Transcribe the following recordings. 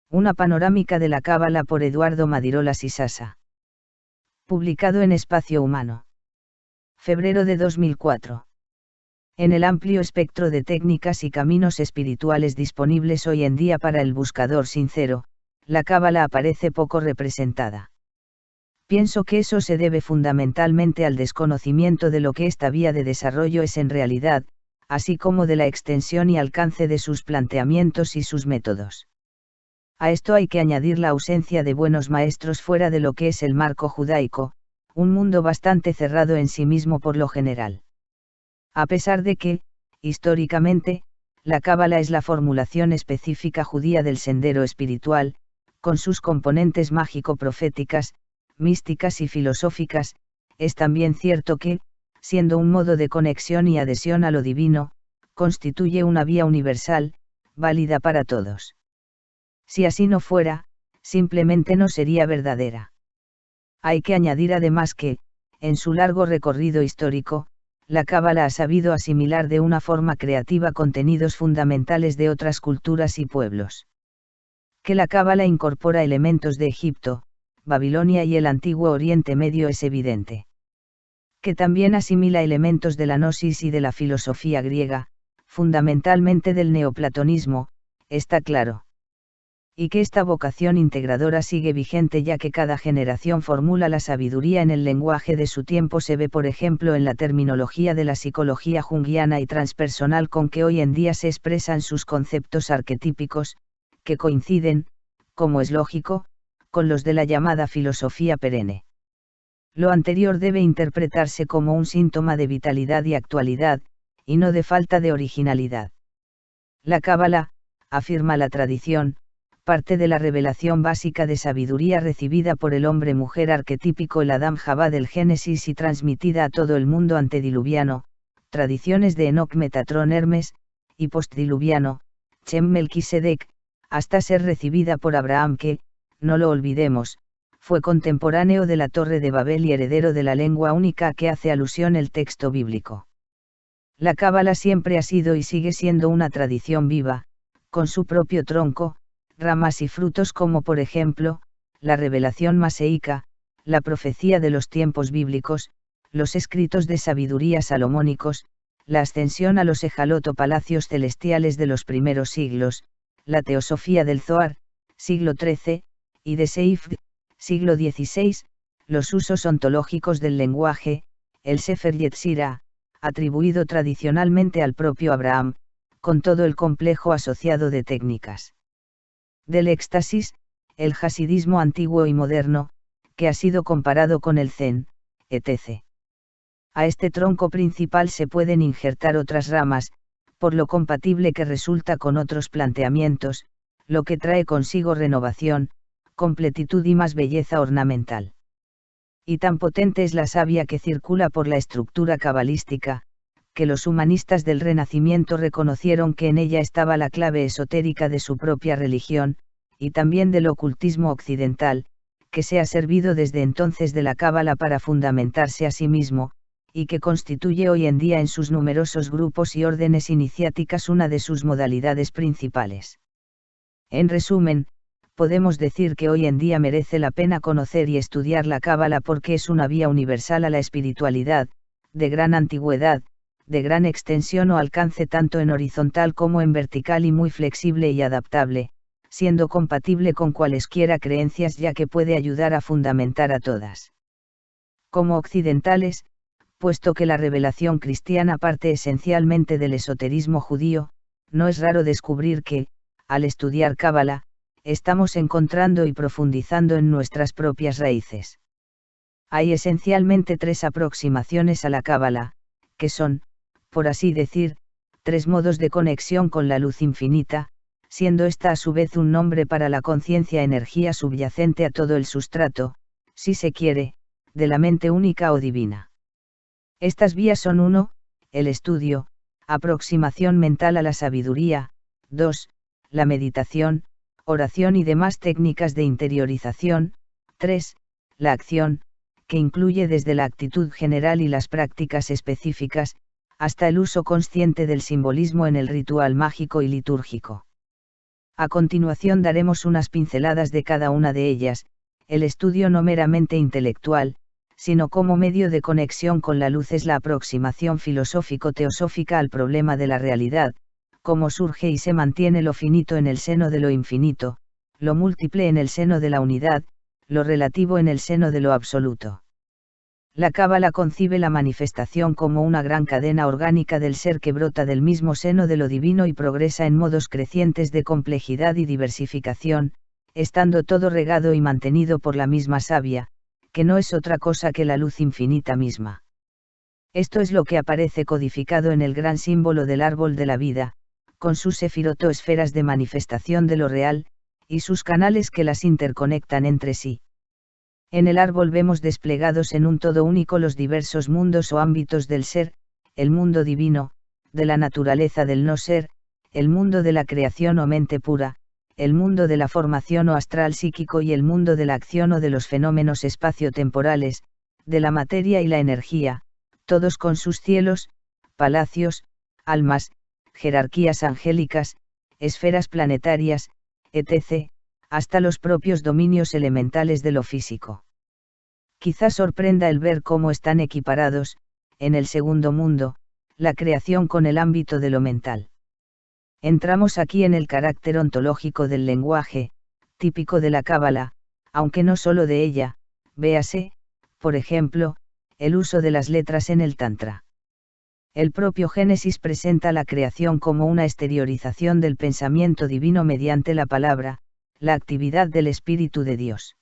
Una panorámica de la Cábala por Eduardo Madirola Sisasa. Publicado en Espacio Humano. Febrero de 2004. En el amplio espectro de técnicas y caminos espirituales disponibles hoy en día para el buscador sincero, la Cábala aparece poco representada. Pienso que eso se debe fundamentalmente al desconocimiento de lo que esta vía de desarrollo es en realidad, así como de la extensión y alcance de sus planteamientos y sus métodos. A esto hay que añadir la ausencia de buenos maestros fuera de lo que es el marco judaico, un mundo bastante cerrado en sí mismo por lo general. A pesar de que, históricamente, la Cábala es la formulación específica judía del sendero espiritual, con sus componentes mágico-proféticas, místicas y filosóficas, es también cierto que, siendo un modo de conexión y adhesión a lo divino, constituye una vía universal, válida para todos. Si así no fuera, simplemente no sería verdadera. Hay que añadir además que, en su largo recorrido histórico, la Cábala ha sabido asimilar de una forma creativa contenidos fundamentales de otras culturas y pueblos. Que la Cábala incorpora elementos de Egipto, Babilonia y el Antiguo Oriente Medio es evidente. Que también asimila elementos de la gnosis y de la filosofía griega, fundamentalmente del neoplatonismo, está claro. Y que esta vocación integradora sigue vigente ya que cada generación formula la sabiduría en el lenguaje de su tiempo se ve por ejemplo en la terminología de la psicología junguiana y transpersonal con que hoy en día se expresan sus conceptos arquetípicos, que coinciden, como es lógico, con los de la llamada filosofía perenne. Lo anterior debe interpretarse como un síntoma de vitalidad y actualidad, y no de falta de originalidad. La Cábala, afirma la tradición, parte de la revelación básica de sabiduría recibida por el hombre-mujer arquetípico el Adán Javá del Génesis y transmitida a todo el mundo antediluviano, tradiciones de Enoc Metatrón Hermes, y postdiluviano, Chem Melquisedec, hasta ser recibida por Abraham que, no lo olvidemos, fue contemporáneo de la Torre de Babel y heredero de la lengua única a que hace alusión el texto bíblico. La Cábala siempre ha sido y sigue siendo una tradición viva, con su propio tronco, ramas y frutos como por ejemplo, la revelación maseíca, la profecía de los tiempos bíblicos, los escritos de sabiduría salomónicos, la ascensión a los ejaloto palacios celestiales de los primeros siglos, la teosofía del Zohar, siglo XIII, y de Seif, siglo XVI, los usos ontológicos del lenguaje, el Sefer Yetzirah, atribuido tradicionalmente al propio Abraham, con todo el complejo asociado de técnicas. Del éxtasis, el hasidismo antiguo y moderno, que ha sido comparado con el Zen, etc. A este tronco principal se pueden injertar otras ramas, por lo compatible que resulta con otros planteamientos, lo que trae consigo renovación, completitud y más belleza ornamental. Y tan potente es la savia que circula por la estructura cabalística, que los humanistas del Renacimiento reconocieron que en ella estaba la clave esotérica de su propia religión, y también del ocultismo occidental, que se ha servido desde entonces de la Cábala para fundamentarse a sí mismo, y que constituye hoy en día en sus numerosos grupos y órdenes iniciáticas una de sus modalidades principales. En resumen, podemos decir que hoy en día merece la pena conocer y estudiar la Cábala porque es una vía universal a la espiritualidad, de gran antigüedad, de gran extensión o alcance tanto en horizontal como en vertical y muy flexible y adaptable, siendo compatible con cualesquiera creencias ya que puede ayudar a fundamentar a todas. Como occidentales, puesto que la revelación cristiana parte esencialmente del esoterismo judío, no es raro descubrir que, al estudiar Cábala, estamos encontrando y profundizando en nuestras propias raíces. Hay esencialmente tres aproximaciones a la Cábala, que son, por así decir, tres modos de conexión con la luz infinita, siendo esta a su vez un nombre para la conciencia energía subyacente a todo el sustrato, si se quiere, de la mente única o divina. Estas vías son 1, el estudio, aproximación mental a la sabiduría, 2, la meditación, oración y demás técnicas de interiorización, 3, la acción, que incluye desde la actitud general y las prácticas específicas, hasta el uso consciente del simbolismo en el ritual mágico y litúrgico. A continuación daremos unas pinceladas de cada una de ellas, el estudio no meramente intelectual, sino como medio de conexión con la luz es la aproximación filosófico-teosófica al problema de la realidad, cómo surge y se mantiene lo finito en el seno de lo infinito, lo múltiple en el seno de la unidad, lo relativo en el seno de lo absoluto. La Cábala concibe la manifestación como una gran cadena orgánica del ser que brota del mismo seno de lo divino y progresa en modos crecientes de complejidad y diversificación, estando todo regado y mantenido por la misma savia, que no es otra cosa que la luz infinita misma. Esto es lo que aparece codificado en el gran símbolo del árbol de la vida, con sus sefirotoesferas de manifestación de lo real, y sus canales que las interconectan entre sí. En el árbol vemos desplegados en un todo único los diversos mundos o ámbitos del ser, el mundo divino, de la naturaleza del no ser, el mundo de la creación o mente pura, el mundo de la formación o astral psíquico y el mundo de la acción o de los fenómenos espaciotemporales, de la materia y la energía, todos con sus cielos, palacios, almas, jerarquías angélicas, esferas planetarias, etc., hasta los propios dominios elementales de lo físico. Quizás sorprenda el ver cómo están equiparados, en el segundo mundo, la creación con el ámbito de lo mental. Entramos aquí en el carácter ontológico del lenguaje, típico de la Cábala, aunque no solo de ella, véase, por ejemplo, el uso de las letras en el Tantra. El propio Génesis presenta la creación como una exteriorización del pensamiento divino mediante la palabra, la actividad del Espíritu de Dios.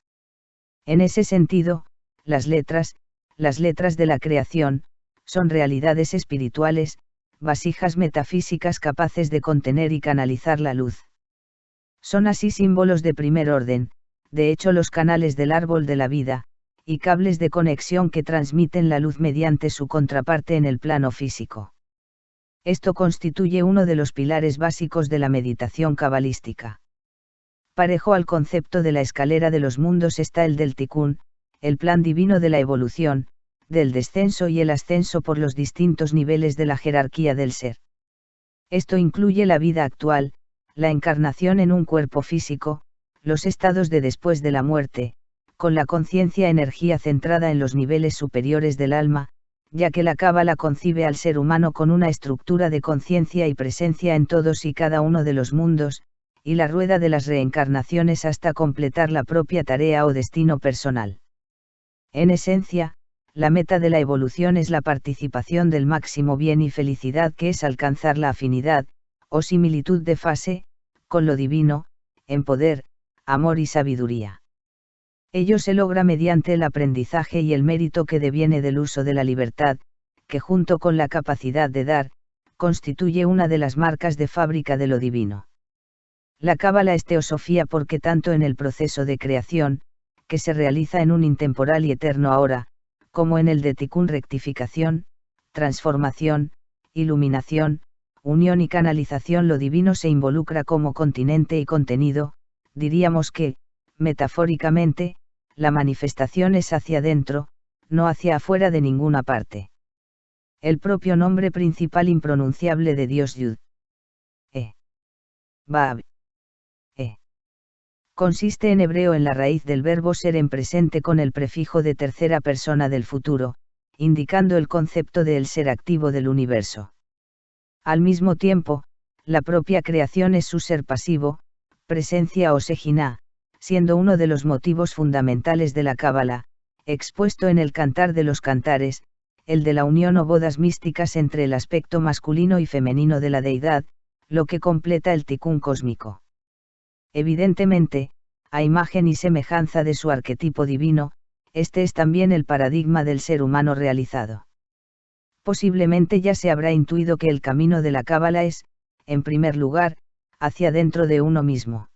En ese sentido, las letras de la creación, son realidades espirituales, vasijas metafísicas capaces de contener y canalizar la luz. Son así símbolos de primer orden, de hecho los canales del árbol de la vida, y cables de conexión que transmiten la luz mediante su contraparte en el plano físico. Esto constituye uno de los pilares básicos de la meditación cabalística. Parejo al concepto de la escalera de los mundos está el del Tikkun, el plan divino de la evolución, del descenso y el ascenso por los distintos niveles de la jerarquía del ser. Esto incluye la vida actual, la encarnación en un cuerpo físico, los estados de después de la muerte, con la conciencia-energía centrada en los niveles superiores del alma, ya que la Cábala concibe al ser humano con una estructura de conciencia y presencia en todos y cada uno de los mundos, y la rueda de las reencarnaciones hasta completar la propia tarea o destino personal. En esencia, la meta de la evolución es la participación del máximo bien y felicidad que es alcanzar la afinidad, o similitud de fase, con lo divino, en poder, amor y sabiduría. Ello se logra mediante el aprendizaje y el mérito que deviene del uso de la libertad, que junto con la capacidad de dar, constituye una de las marcas de fábrica de lo divino. La Cábala es teosofía porque tanto en el proceso de creación, que se realiza en un intemporal y eterno ahora, como en el de Tikkun rectificación, transformación, iluminación, unión y canalización lo divino se involucra como continente y contenido, diríamos que, metafóricamente, la manifestación es hacia adentro, no hacia afuera de ninguna parte. El propio nombre principal impronunciable de Dios Yud. Bab. Consiste en hebreo en la raíz del verbo ser en presente con el prefijo de tercera persona del futuro, indicando el concepto de el ser activo del universo. Al mismo tiempo, la propia creación es su ser pasivo, presencia o Sejina, siendo uno de los motivos fundamentales de la Cábala, expuesto en el Cantar de los Cantares, el de la unión o bodas místicas entre el aspecto masculino y femenino de la deidad, lo que completa el Tikkun cósmico. Evidentemente, a imagen y semejanza de su arquetipo divino, este es también el paradigma del ser humano realizado. Posiblemente ya se habrá intuido que el camino de la Cábala es, en primer lugar, hacia dentro de uno mismo.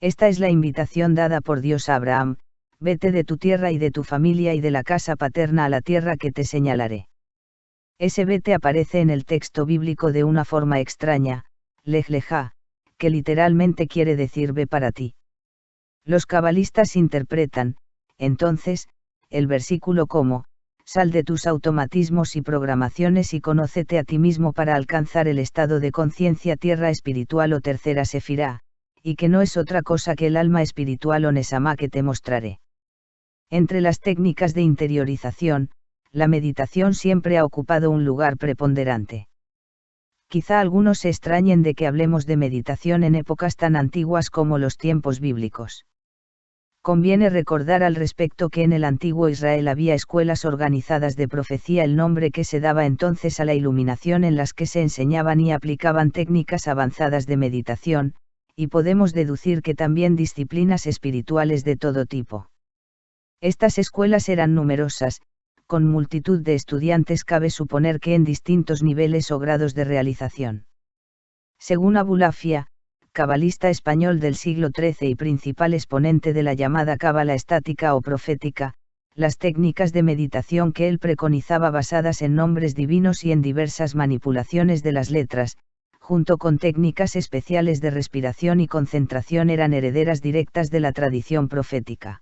Esta es la invitación dada por Dios a Abraham: vete de tu tierra y de tu familia y de la casa paterna a la tierra que te señalaré. Ese vete aparece en el texto bíblico de una forma extraña, lej lejá, que literalmente quiere decir ve para ti. Los cabalistas interpretan, entonces, el versículo como, sal de tus automatismos y programaciones y conócete a ti mismo para alcanzar el estado de conciencia tierra espiritual o tercera sefirá, y que no es otra cosa que el alma espiritual o Nesama que te mostraré. Entre las técnicas de interiorización, la meditación siempre ha ocupado un lugar preponderante. Quizá algunos se extrañen de que hablemos de meditación en épocas tan antiguas como los tiempos bíblicos. Conviene recordar al respecto que en el antiguo Israel había escuelas organizadas de profecía, el nombre que se daba entonces a la iluminación, en las que se enseñaban y aplicaban técnicas avanzadas de meditación, y podemos deducir que también disciplinas espirituales de todo tipo. Estas escuelas eran numerosas, con multitud de estudiantes, cabe suponer que en distintos niveles o grados de realización. Según Abulafia, cabalista español del siglo XIII y principal exponente de la llamada cábala estática o profética, las técnicas de meditación que él preconizaba, basadas en nombres divinos y en diversas manipulaciones de las letras, junto con técnicas especiales de respiración y concentración, eran herederas directas de la tradición profética.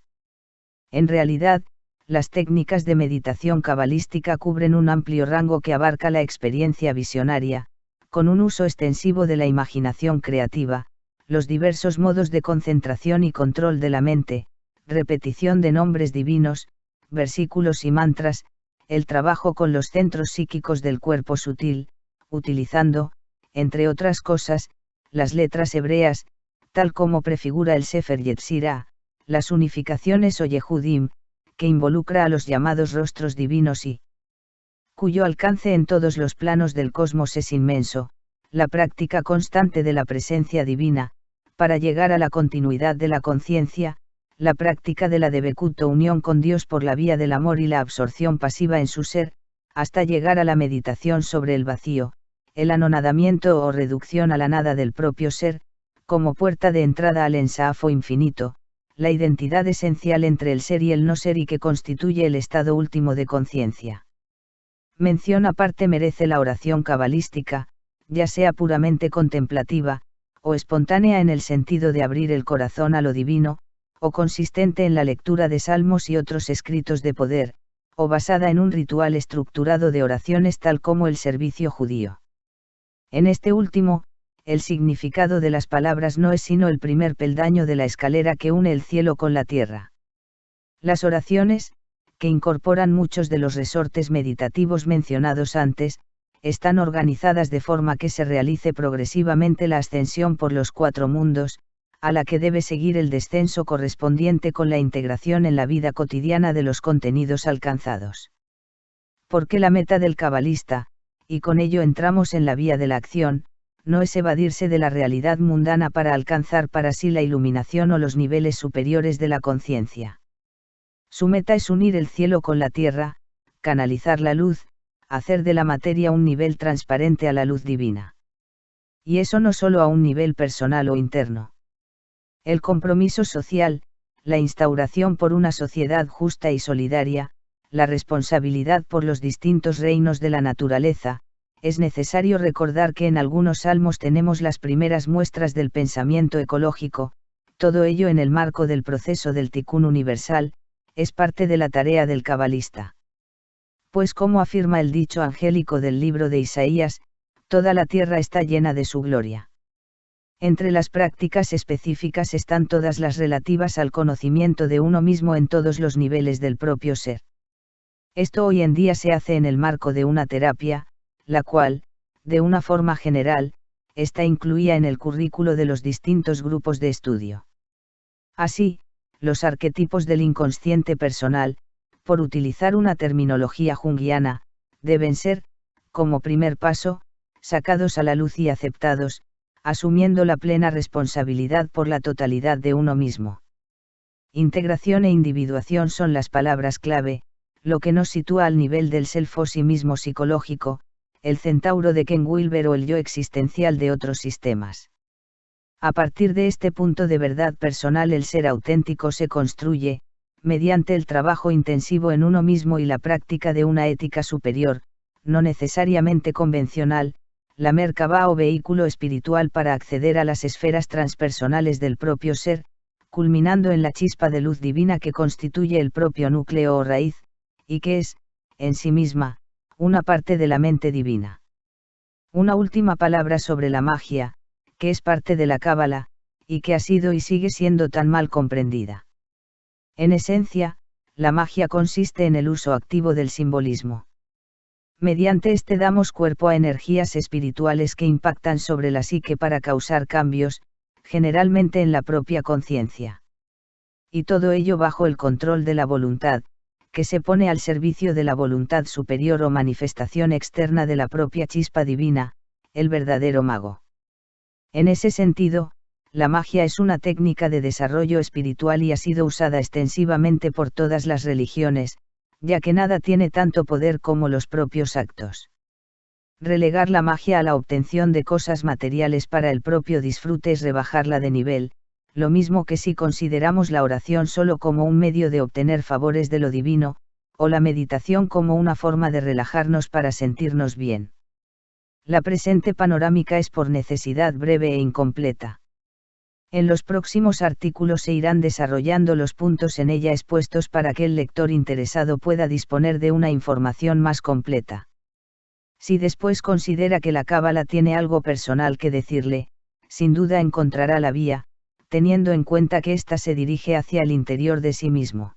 En realidad, las técnicas de meditación cabalística cubren un amplio rango que abarca la experiencia visionaria, con un uso extensivo de la imaginación creativa, los diversos modos de concentración y control de la mente, repetición de nombres divinos, versículos y mantras, el trabajo con los centros psíquicos del cuerpo sutil, utilizando, entre otras cosas, las letras hebreas, tal como prefigura el Sefer Yetzirah, las unificaciones o Yehudim, que involucra a los llamados rostros divinos y cuyo alcance en todos los planos del cosmos es inmenso, la práctica constante de la presencia divina, para llegar a la continuidad de la conciencia, la práctica de la debekut o unión con Dios por la vía del amor y la absorción pasiva en su ser, hasta llegar a la meditación sobre el vacío, el anonadamiento o reducción a la nada del propio ser, como puerta de entrada al ensaafo infinito, la identidad esencial entre el ser y el no ser y que constituye el estado último de conciencia. Mención aparte merece la oración cabalística, ya sea puramente contemplativa, o espontánea en el sentido de abrir el corazón a lo divino, o consistente en la lectura de salmos y otros escritos de poder, o basada en un ritual estructurado de oraciones tal como el servicio judío. En este último, el significado de las palabras no es sino el primer peldaño de la escalera que une el cielo con la tierra. Las oraciones, que incorporan muchos de los resortes meditativos mencionados antes, están organizadas de forma que se realice progresivamente la ascensión por los 4 mundos, a la que debe seguir el descenso correspondiente con la integración en la vida cotidiana de los contenidos alcanzados. Porque la meta del cabalista, y con ello entramos en la vía de la acción, no es evadirse de la realidad mundana para alcanzar para sí la iluminación o los niveles superiores de la conciencia. Su meta es unir el cielo con la tierra, canalizar la luz, hacer de la materia un nivel transparente a la luz divina. Y eso no solo a un nivel personal o interno. El compromiso social, la instauración por una sociedad justa y solidaria, la responsabilidad por los distintos reinos de la naturaleza. Es necesario recordar que en algunos salmos tenemos las primeras muestras del pensamiento ecológico, todo ello en el marco del proceso del Tikkun universal, es parte de la tarea del cabalista. Pues como afirma el dicho angélico del libro de Isaías, toda la tierra está llena de su gloria. Entre las prácticas específicas están todas las relativas al conocimiento de uno mismo en todos los niveles del propio ser. Esto hoy en día se hace en el marco de una terapia, la cual, de una forma general, está incluida en el currículo de los distintos grupos de estudio. Así, los arquetipos del inconsciente personal, por utilizar una terminología junguiana, deben ser, como primer paso, sacados a la luz y aceptados, asumiendo la plena responsabilidad por la totalidad de uno mismo. Integración e individuación son las palabras clave, lo que nos sitúa al nivel del self-o-sí-mismo psicológico, el centauro de Ken Wilber o el yo existencial de otros sistemas. A partir de este punto de verdad personal, el ser auténtico se construye, mediante el trabajo intensivo en uno mismo y la práctica de una ética superior, no necesariamente convencional, la Merkabah o vehículo espiritual para acceder a las esferas transpersonales del propio ser, culminando en la chispa de luz divina que constituye el propio núcleo o raíz, y que es, en sí misma, una parte de la mente divina. Una última palabra sobre la magia, que es parte de la cábala, y que ha sido y sigue siendo tan mal comprendida. En esencia, la magia consiste en el uso activo del simbolismo. Mediante este damos cuerpo a energías espirituales que impactan sobre la psique para causar cambios, generalmente en la propia conciencia. Y todo ello bajo el control de la voluntad, que se pone al servicio de la voluntad superior o manifestación externa de la propia chispa divina, el verdadero mago. En ese sentido, la magia es una técnica de desarrollo espiritual y ha sido usada extensivamente por todas las religiones, ya que nada tiene tanto poder como los propios actos. Relegar la magia a la obtención de cosas materiales para el propio disfrute es rebajarla de nivel, lo mismo que si consideramos la oración solo como un medio de obtener favores de lo divino, o la meditación como una forma de relajarnos para sentirnos bien. La presente panorámica es por necesidad breve e incompleta. En los próximos artículos se irán desarrollando los puntos en ella expuestos para que el lector interesado pueda disponer de una información más completa. Si después considera que la cábala tiene algo personal que decirle, sin duda encontrará la vía, teniendo en cuenta que ésta se dirige hacia el interior de sí mismo.